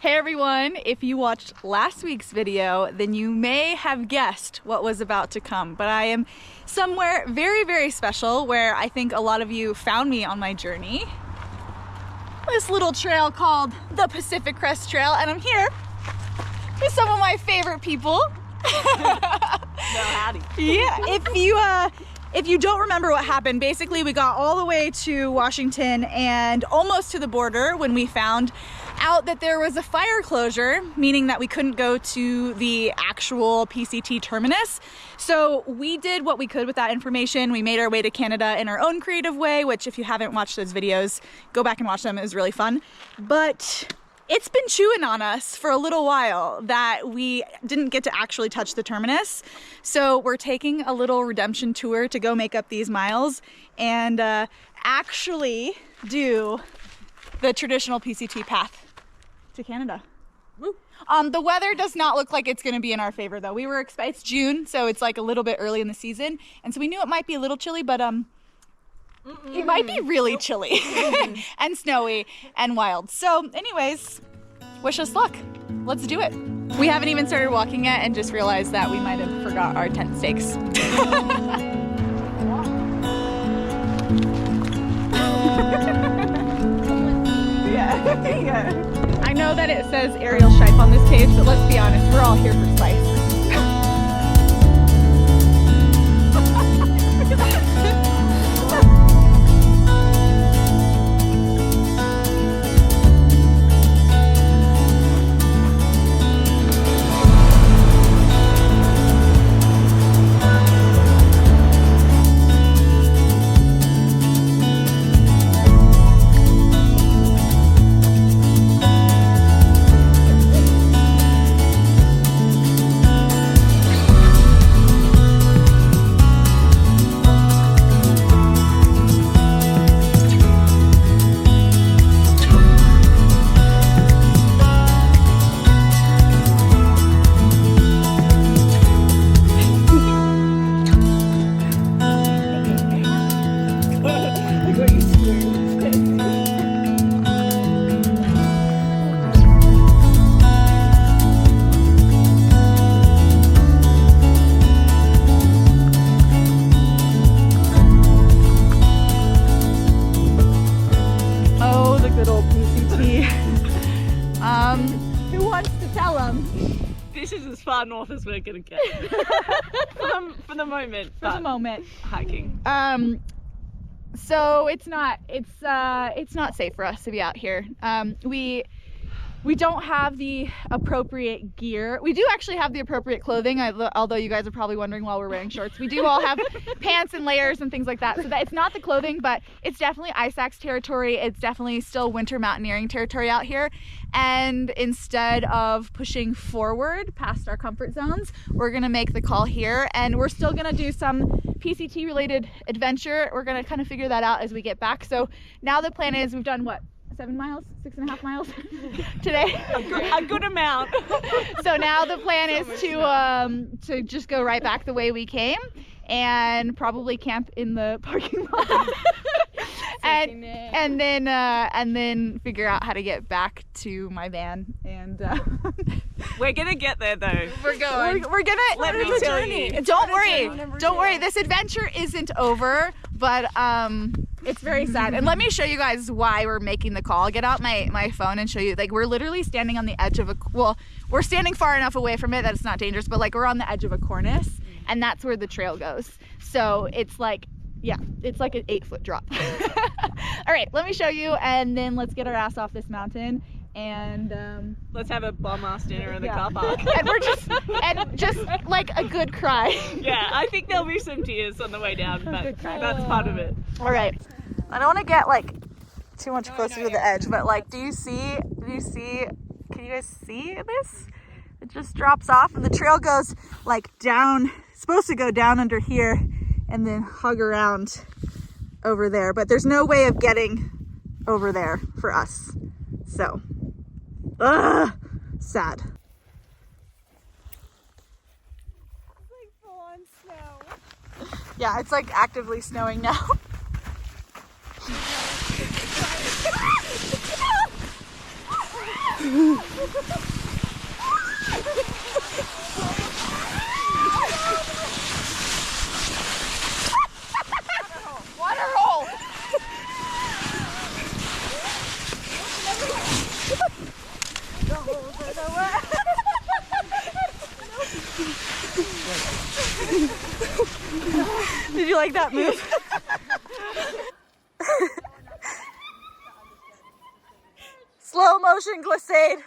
Hey everyone, if you watched last week's video, then you may have guessed what was about to come, but I am somewhere very, very special where I think a lot of you found me on my journey. This little trail called the Pacific Crest Trail, and I'm here with some of my favorite people. Howdy. Yeah, if you don't remember what happened, basically we got all the way to Washington and almost to the border when we found out that there was a fire closure, meaning that we couldn't go to the actual PCT terminus. So we did what we could with that information. We made our way to Canada in our own creative way, which if you haven't watched those videos, go back and watch them. It was really fun. But it's been chewing on us for a little while that we didn't get to actually touch the terminus. So we're taking a little redemption tour to go make up these miles and actually do the traditional PCT path to Canada. Woo. The weather does not look like it's going to be in our favor though. It's June, so it's like a little bit early in the season, and so we knew it might be a little chilly, but it might be really chilly and snowy and wild. So anyways, wish us luck. Let's do it. We haven't even started walking yet and just realized that we might have forgot our tent stakes. Yeah. I know that it says Arielle Shipe on this page, but let's be honest, we're all here for spice. Who wants to tell them? This is as far north as we're gonna get. for the moment. For the moment. Hiking. So it's not safe for us to be out here. We don't have the appropriate gear. We do actually have the appropriate clothing, although you guys are probably wondering why we're wearing shorts. We do all have pants and layers and things like that. So that it's not the clothing, but it's definitely ice axe territory. It's definitely still winter mountaineering territory out here. And instead of pushing forward past our comfort zones, we're gonna make the call here, and we're still gonna do some PCT related adventure. We're gonna kind of figure that out as we get back. So now the plan is, we've done what? 7 miles, 6.5 miles today. A good amount. So now the plan is to just go right back the way we came and probably camp in the parking lot. and then figure out how to get back to my van. And we're gonna get there though. We're going. We're gonna. Let me tell you. Don't worry. This adventure isn't over, but it's very sad. And let me show you guys why we're making the call. I'll get out my phone and show you. Like, we're literally standing on the edge of we're standing far enough away from it that it's not dangerous, but like we're on the edge of a cornice, and that's where the trail goes. So it's like, yeah, it's like an 8-foot drop. All right, let me show you, and then let's get our ass off this mountain. And let's have a bomb-ass dinner in the car park. and just like a good cry. Yeah, I think there'll be some tears on the way down, but that's part of it. All right, I don't want to get like too much closer to the edge, but like, can you guys see this? It just drops off, and the trail goes like down. It's supposed to go down under here and then hug around over there, but there's no way of getting over there for us. So, sad. It's like full on snow. Yeah, it's like actively snowing now. Water hole! Did you like that move? Slow motion glissade.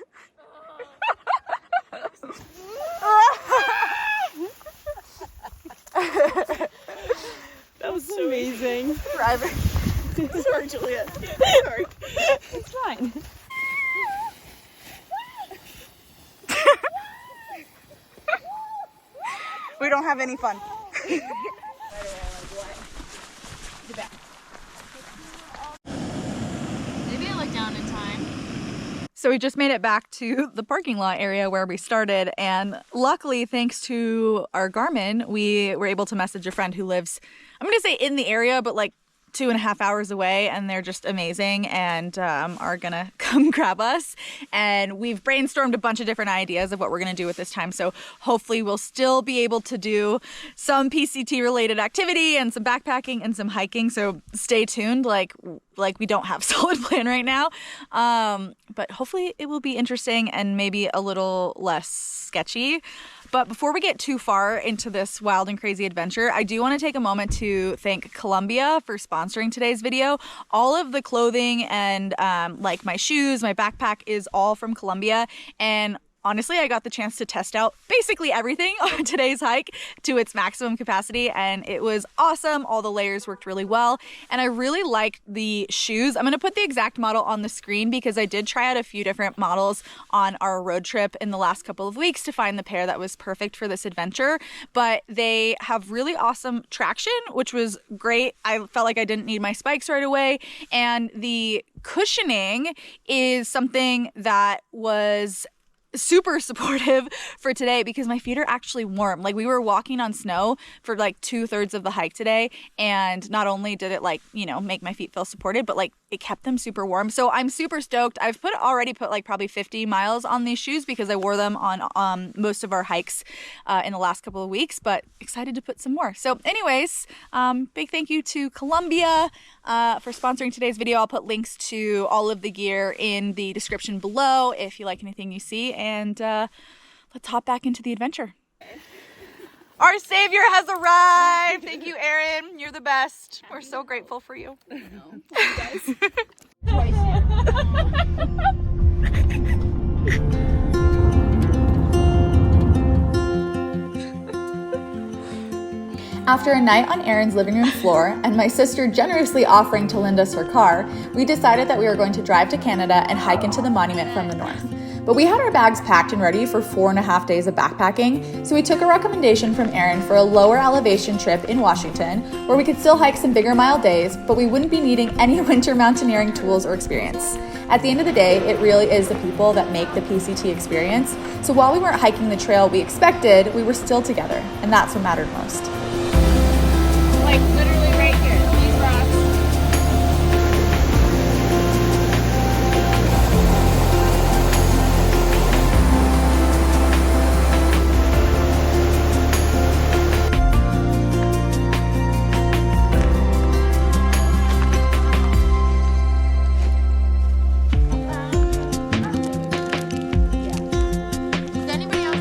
That was amazing. Sorry, Juliet. Sorry. It's fine. We don't have any fun. Maybe I look down in time. So we just made it back to the parking lot area where we started, and luckily, thanks to our Garmin, we were able to message a friend who lives, I'm gonna say in the area, but like 2.5 hours away, and they're just amazing and are gonna come grab us. And we've brainstormed a bunch of different ideas of what we're gonna do with this time, so hopefully we'll still be able to do some PCT related activity and some backpacking and some hiking, so stay tuned. Like we don't have a solid plan right now, but hopefully it will be interesting and maybe a little less sketchy. But before we get too far into this wild and crazy adventure, I do want to take a moment to thank Columbia for sponsoring today's video. All of the clothing and like my shoes, my backpack is all from Columbia. And honestly, I got the chance to test out basically everything on today's hike to its maximum capacity, and it was awesome. All the layers worked really well, and I really liked the shoes. I'm going to put the exact model on the screen because I did try out a few different models on our road trip in the last couple of weeks to find the pair that was perfect for this adventure, but they have really awesome traction, which was great. I felt like I didn't need my spikes right away, and the cushioning is something that was super supportive for today because my feet are actually warm. Like, we were walking on snow for like 2/3 of the hike today, and not only did it like, you know, make my feet feel supported, but like it kept them super warm. So I'm super stoked. I've already put like probably 50 miles on these shoes because I wore them on most of our hikes in the last couple of weeks, but excited to put some more. So anyways, big thank you to Columbia for sponsoring today's video. I'll put links to all of the gear in the description below if you like anything you see, and let's hop back into the adventure. Our savior has arrived. Thank you, Erin. You're the best. We're so grateful for you. I know. You guys. After a night on Erin's living room floor and my sister generously offering to lend us her car, we decided that we were going to drive to Canada and hike into the monument from the north. But we had our bags packed and ready for 4.5 days of backpacking, so we took a recommendation from Erin for a lower elevation trip in Washington, where we could still hike some bigger mile days, but we wouldn't be needing any winter mountaineering tools or experience. At the end of the day, it really is the people that make the PCT experience, so while we weren't hiking the trail we expected, we were still together, and that's what mattered most. Like literally right here, these rocks. Does anybody else?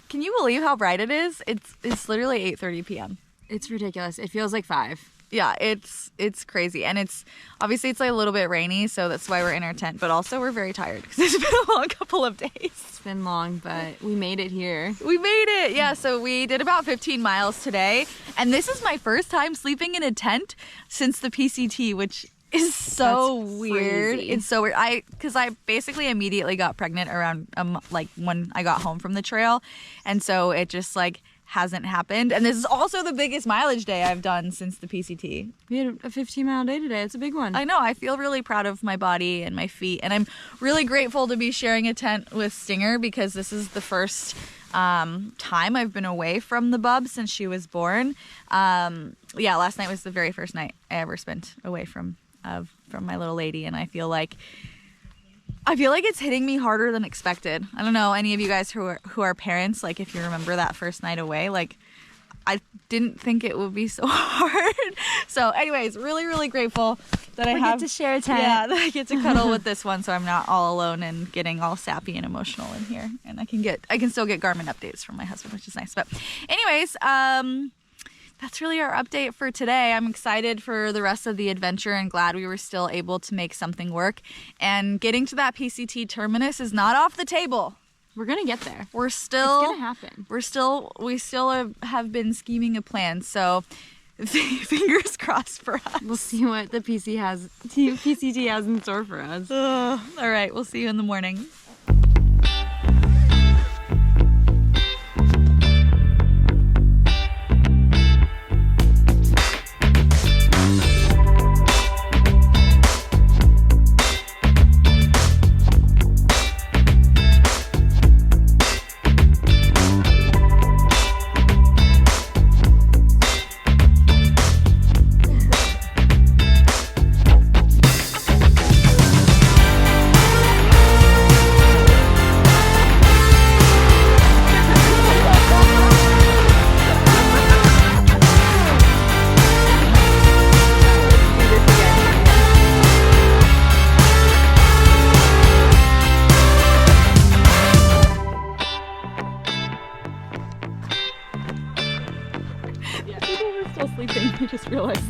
Can you believe how bright it is? It's literally 8:30 p.m. It's ridiculous. It feels like 5. Yeah, it's crazy, and it's obviously like a little bit rainy, so that's why we're in our tent. But also we're very tired because it's been a long couple of days. It's been long, but we made it here. We made it, yeah. So we did about 15 miles today, and this is my first time sleeping in a tent since the PCT, which is so weird. Crazy. It's so weird. Because I basically immediately got pregnant around like when I got home from the trail, and so it just like hasn't happened. And this is also the biggest mileage day I've done since the PCT. We had a 15-mile day today. It's a big one. I know. I feel really proud of my body and my feet, and I'm really grateful to be sharing a tent with Stinger because this is the first time I've been away from the bub since she was born. Yeah, last night was the very first night I ever spent away from my little lady, and I feel like it's hitting me harder than expected. I don't know, any of you guys who are parents, like if you remember that first night away, like I didn't think it would be so hard. So anyways, really, really grateful that I get to share a tent. Yeah, that I get to cuddle with this one so I'm not all alone and getting all sappy and emotional in here. And I can still get Garmin updates from my husband, which is nice. But anyways, that's really our update for today. I'm excited for the rest of the adventure and glad we were still able to make something work. And getting to that PCT terminus is not off the table. We're gonna get there. It's gonna happen. We still have been scheming a plan. So fingers crossed for us. We'll see what the PCT has in store for us. All right, we'll see you in the morning. I just realized.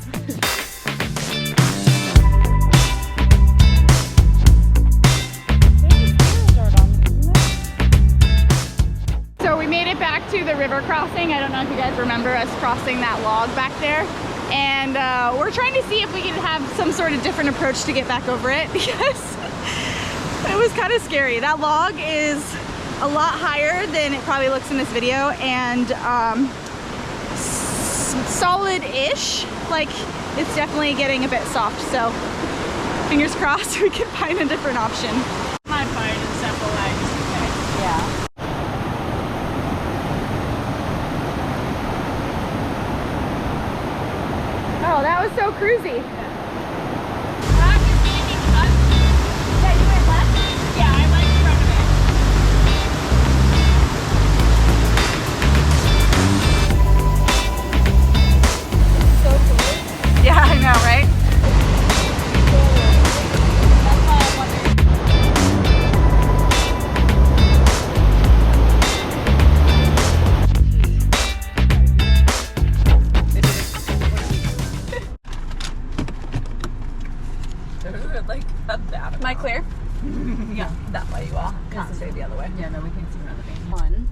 So we made it back to the river crossing. I don't know if you guys remember us crossing that log back there. And we're trying to see if we can have some sort of different approach to get back over it because it was kind of scary. That log is a lot higher than it probably looks in this video, and solid-ish. Like, it's definitely getting a bit soft, so fingers crossed we can find a different option. My phone and several legs. Yeah. Oh, that was so cruisy. Yeah, I know, right? Am I clear? Yeah, that way you are. Because to stay the other way. Yeah, no, we can see around the thing. One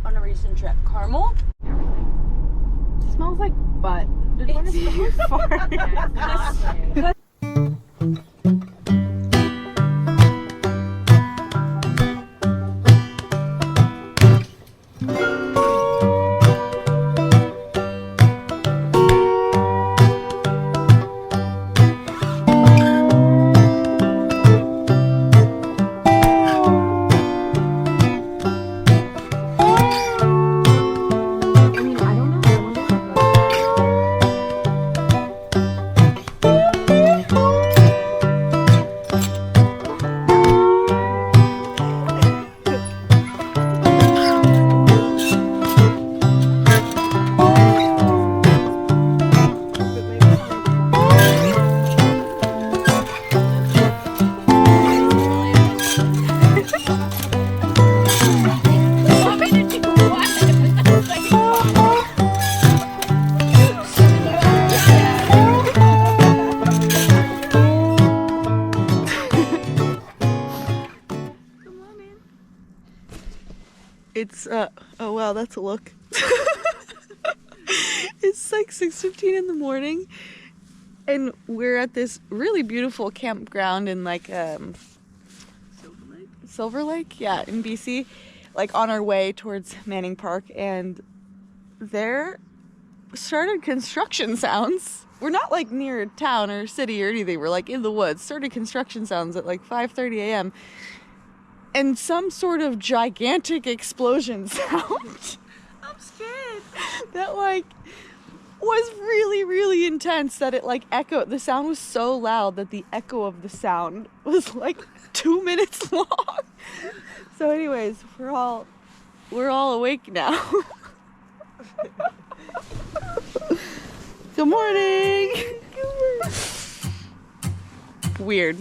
on a recent trip, caramel. It smells like butt. Did one of you fart? It's oh wow, that's a look. It's like 6:15 in the morning, and we're at this really beautiful campground in like Silver Lake, yeah, in BC, like on our way towards Manning Park, and there started construction sounds. We're not like near a town or city or anything. We're like in the woods. Started construction sounds at like 5:30 a.m. and some sort of gigantic explosion sound. I'm scared. That like was really, really intense, that it like echoed. The sound was so loud that the echo of the sound was like 2 minutes long. So anyways, we're all awake now. Good morning. Weird.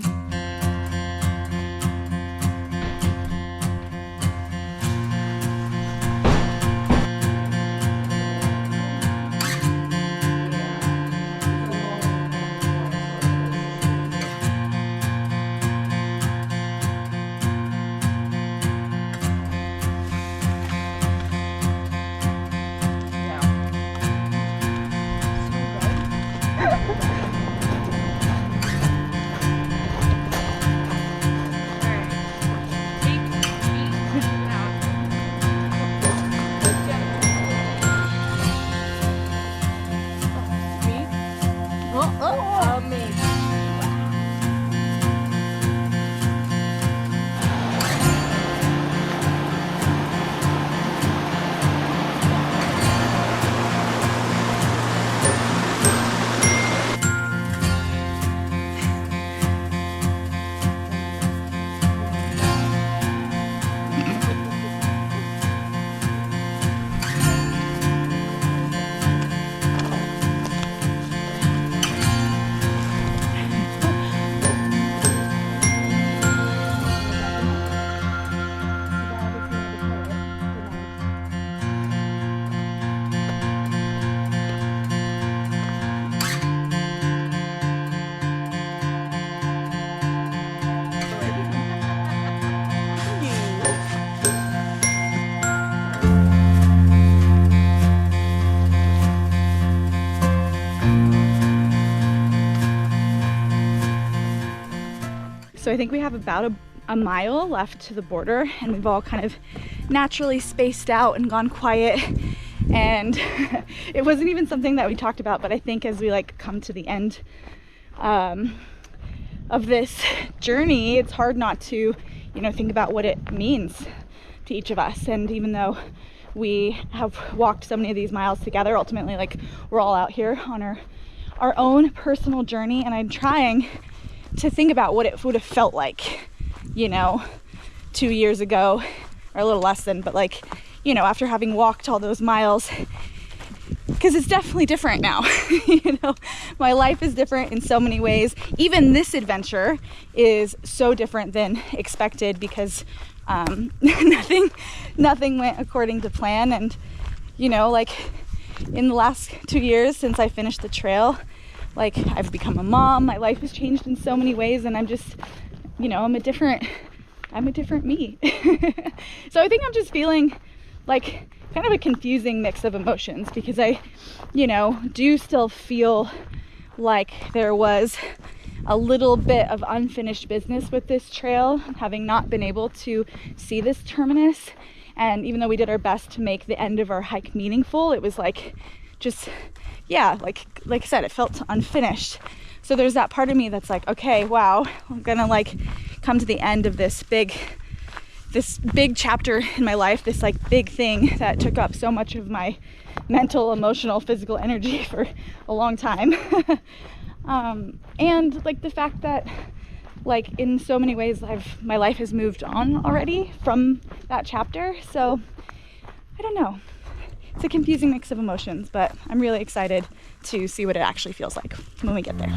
So I think we have about a mile left to the border, and we've all kind of naturally spaced out and gone quiet. And it wasn't even something that we talked about, but I think as we like come to the end of this journey, it's hard not to, you know, think about what it means to each of us. And even though we have walked so many of these miles together, ultimately, like, we're all out here on our own personal journey, and I'm trying to think about what it would have felt like, you know, 2 years ago, or a little less than, but like, you know, after having walked all those miles, because it's definitely different now. You know, my life is different in so many ways. Even this adventure is so different than expected, because nothing went according to plan. And, you know, like, in the last 2 years since I finished the trail, like, I've become a mom. My life has changed in so many ways, and I'm just, you know, I'm a different me. So I think I'm just feeling like kind of a confusing mix of emotions, because I, you know, do still feel like there was a little bit of unfinished business with this trail, having not been able to see this terminus. And even though we did our best to make the end of our hike meaningful, it was like, just, yeah, like I said, it felt unfinished. So there's that part of me that's like, okay, wow, I'm gonna like come to the end of this big chapter in my life, this like big thing that took up so much of my mental, emotional, physical energy for a long time. And like the fact that, like, in so many ways my life has moved on already from that chapter. So I don't know, it's a confusing mix of emotions, but I'm really excited to see what it actually feels like when we get there.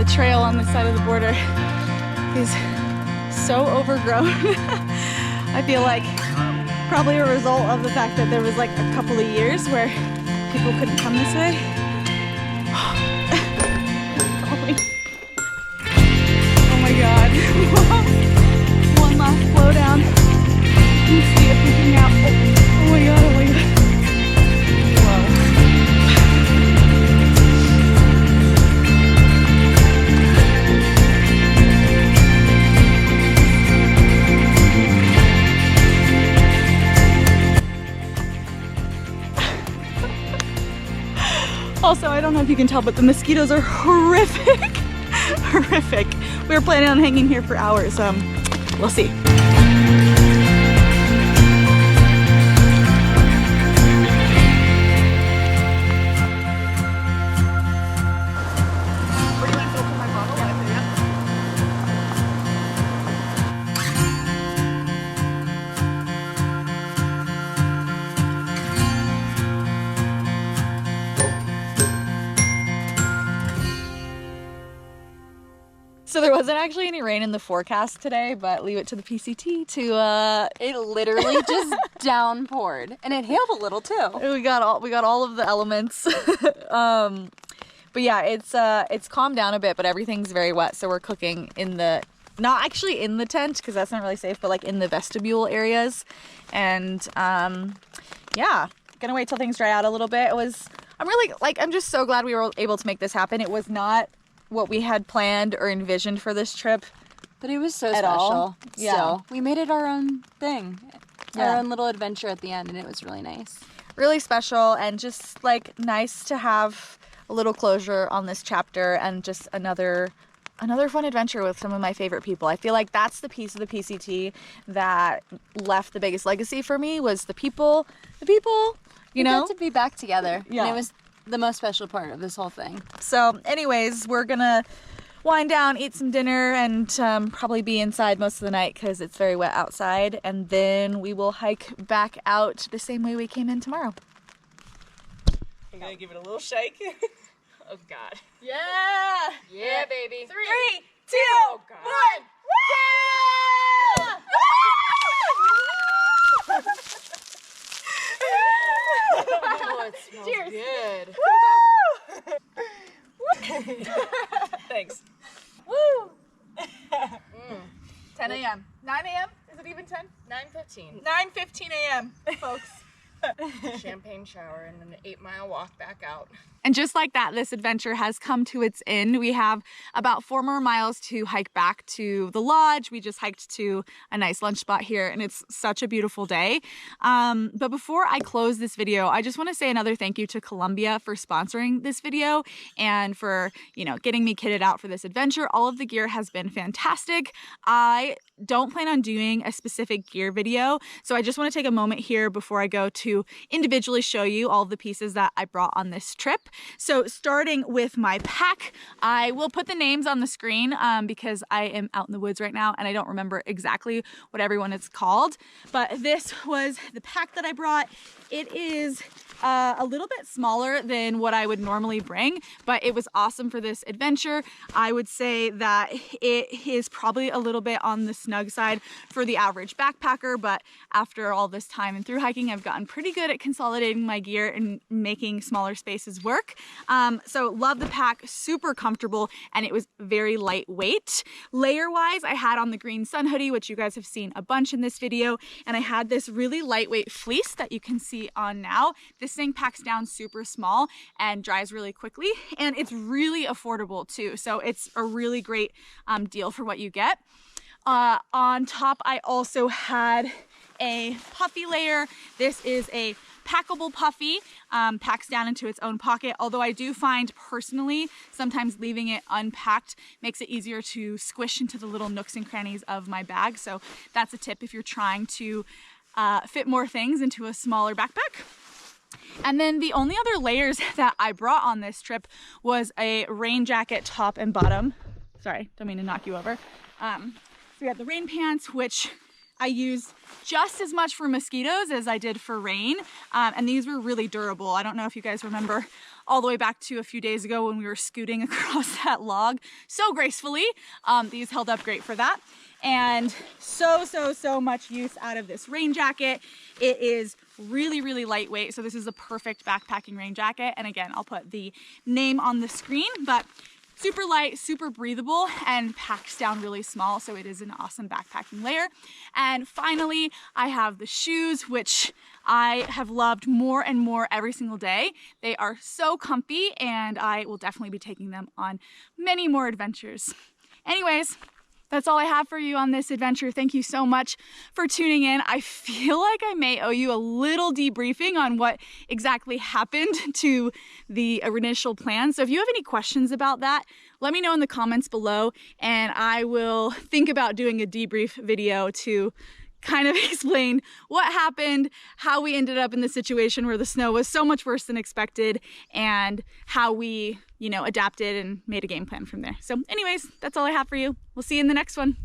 trail on this side of the border is so overgrown. I feel like probably a result of the fact that there was like a couple of years where people couldn't come this way. Oh my god. One last flow down. Let's see if we can out. Oh my god, oh my god. Also, I don't know if you can tell, but the mosquitoes are horrific. Horrific. We were planning on hanging here for hours. We'll see. So there wasn't actually any rain in the forecast today, but leave it to the PCT to It literally just downpoured, and it hailed a little too. we got all of the elements. But yeah, it's calmed down a bit, but everything's very wet, so we're cooking in the, not actually in the tent because that's not really safe, but like in the vestibule areas. And yeah, gonna wait till things dry out a little bit. I'm just so glad we were able to make this happen. It was not what we had planned or envisioned for this trip, But it was so at special. all. Yeah. So we made it our own thing. Yeah. Our own little adventure at the end, and it was really nice. really special, and just like nice to have a little closure on this chapter and just another fun adventure with some of my favorite people. I feel like that's the piece of the PCT that left the biggest legacy for me, was the people, you know? We got to be back together. Yeah. And it was the most special part of this whole thing. So anyways, we're gonna wind down, eat some dinner, and probably be inside most of the night because it's very wet outside, and then we will hike back out the same way we came in tomorrow. I'm gonna give it a little shake. Oh god. Yeah! Yeah, baby. 3, 2, 1. Oh, it smells Cheers. good. Thanks. Woo! 10 a.m. 9 a.m.? Is it even 10? 9:15. 9:15 a.m., folks. Champagne shower and an 8-mile walk back out. And just like that, this adventure has come to its end. We have about 4 more miles to hike back to the lodge. We just hiked to a nice lunch spot here, and it's such a beautiful day. But before I close this video, I just want to say another thank you to Columbia for sponsoring this video and for, getting me kitted out for this adventure. All of the gear has been fantastic. I don't plan on doing a specific gear video, so I just want to take a moment here before I go to individually show you all of the pieces that I brought on this trip. So starting with my pack, I will put the names on the screen because I am out in the woods right now and I don't remember exactly what everyone is called, but this was the pack that I brought. It is a little bit smaller than what I would normally bring, but it was awesome for this adventure. I would say that it is probably a little bit on the snug side for the average backpacker, but after all this time and through hiking, I've gotten pretty good at consolidating my gear and making smaller spaces work. So love the pack, super comfortable, and it was very lightweight. Layer-wise, I had on the green sun hoodie, which you guys have seen a bunch in this video, and I had this really lightweight fleece that you can see on now. This thing packs down super small and dries really quickly, and it's really affordable too. So it's a really great deal for what you get. On top, I also had a puffy layer. This is a packable puffy, packs down into its own pocket, although I do find personally sometimes leaving it unpacked makes it easier to squish into the little nooks and crannies of my bag. So that's a tip if you're trying to fit more things into a smaller backpack. And then the only other layers that I brought on this trip was a rain jacket, top and bottom. Sorry, don't mean to knock you over. So we had the rain pants, which I use just as much for mosquitoes as I did for rain. And these were really durable. I don't know if you guys remember all the way back to a few days ago when we were scooting across that log so gracefully. These held up great for that. And so much use out of this rain jacket. It is really lightweight, so this is a perfect backpacking rain jacket. And again, I'll put the name on the screen, but super light, super breathable, and packs down really small, so it is an awesome backpacking layer. And finally, I have the shoes, which I have loved more and more every single day. They are so comfy, and I will definitely be taking them on many more adventures. Anyways, that's all I have for you on this adventure. Thank you so much for tuning in. I feel like I may owe you a little debriefing on what exactly happened to the initial plan. So if you have any questions about that, let me know in the comments below, and I will think about doing a debrief video to kind of explain what happened, how we ended up in the situation where the snow was so much worse than expected, and how we, adapted and made a game plan from there. So anyways, that's all I have for you. We'll see you in the next one.